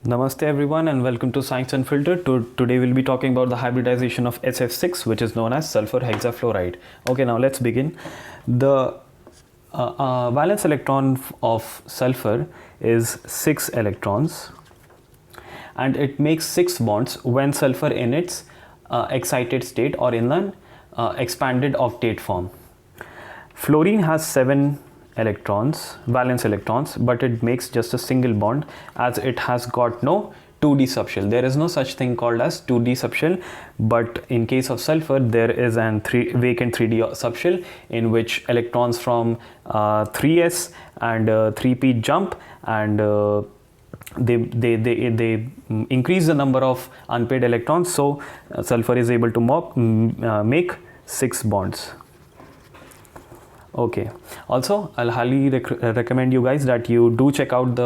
Namaste everyone and welcome to Science Unfiltered. Today we'll be talking about the hybridization of SF6, which is known as sulfur hexafluoride. Okay, now let's begin. The valence electron of sulfur is 6 electrons and it makes 6 bonds when sulfur in its excited state or in an expanded octet form. Fluorine has 7 valence electrons, but it makes just a single bond as it has got no 2d subshell. There is no such thing called as 2d subshell, but in case of sulfur there is an vacant 3d subshell in which electrons from 3s and 3p jump and they increase the number of unpaired electrons, so sulfur is able to make 6 bonds. Okay, also I'll highly recommend you guys that you do check out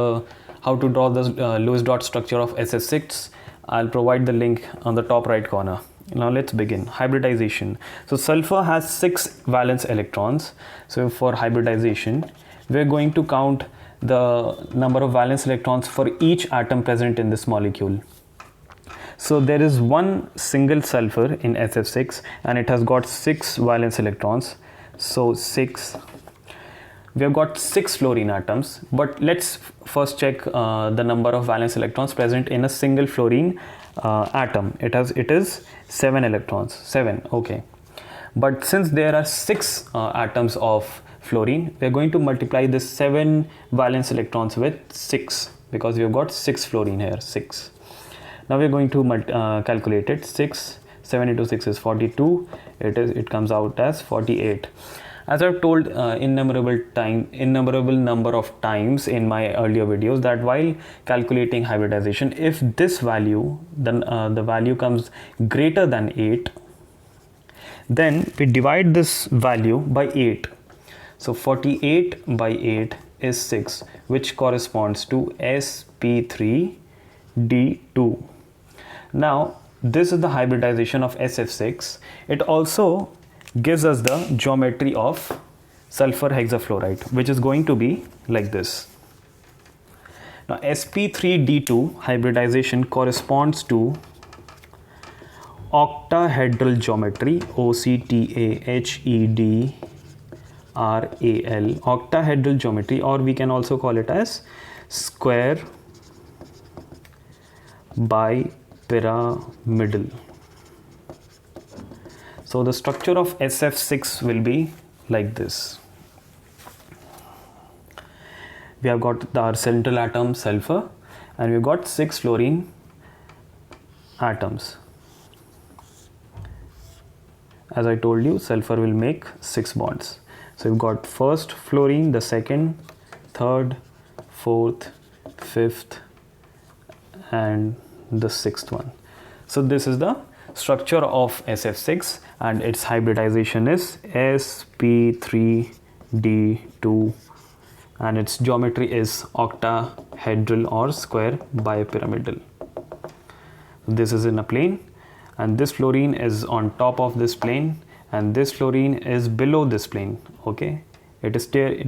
how to draw the Lewis dot structure of SF6. I'll provide the link on the top right corner. Now let's begin. Hybridization. So sulfur has 6 valence electrons. So for hybridization, we're going to count the number of valence electrons for each atom present in this molecule. So there is one single sulfur in SF6 and it has got 6 valence electrons. So 6. We have got 6 fluorine atoms, but let's first check the number of valence electrons present in a single fluorine atom. It is 7 electrons. 7. Okay. But since there are 6 atoms of fluorine, we are going to multiply this 7 valence electrons with 6 because we have got 6 fluorine here. 6. Now we are going to calculate it. 7 into 6 is 42. It comes out as 48. As I've told innumerable number of times in my earlier videos that while calculating hybridization, if this value, then the value comes greater than 8, then we divide this value by 8. So 48 by 8 is 6, which corresponds to sp3d2. Now this is the hybridization of SF6. It also gives us the geometry of sulfur hexafluoride, which is going to be like this. Now sp3d2 hybridization corresponds to octahedral geometry, OCTAHEDRAL, octahedral geometry, or we can also call it as square by pyramidal. So the structure of SF6 will be like this. We have got our central atom sulfur and we've got 6 fluorine atoms. As I told you, sulfur will make 6 bonds. So we've got first fluorine, the second, third, fourth, fifth and the 6th one. So this is the structure of SF6 and its hybridization is sp3d2 and its geometry is octahedral or square bipyramidal. This is in a plane and this fluorine is on top of this plane and this fluorine is below this plane. Okay, it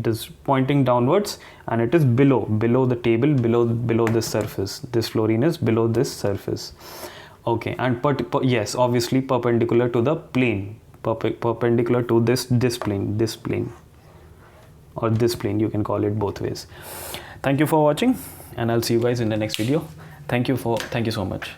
is pointing downwards and it is below the table, below this surface. This fluorine is below this surface. Okay, and yes, obviously perpendicular to the plane, perpendicular to this plane, or this plane, you can call it both ways. Thank you for watching and I'll see you guys in the next video. Thank you so much.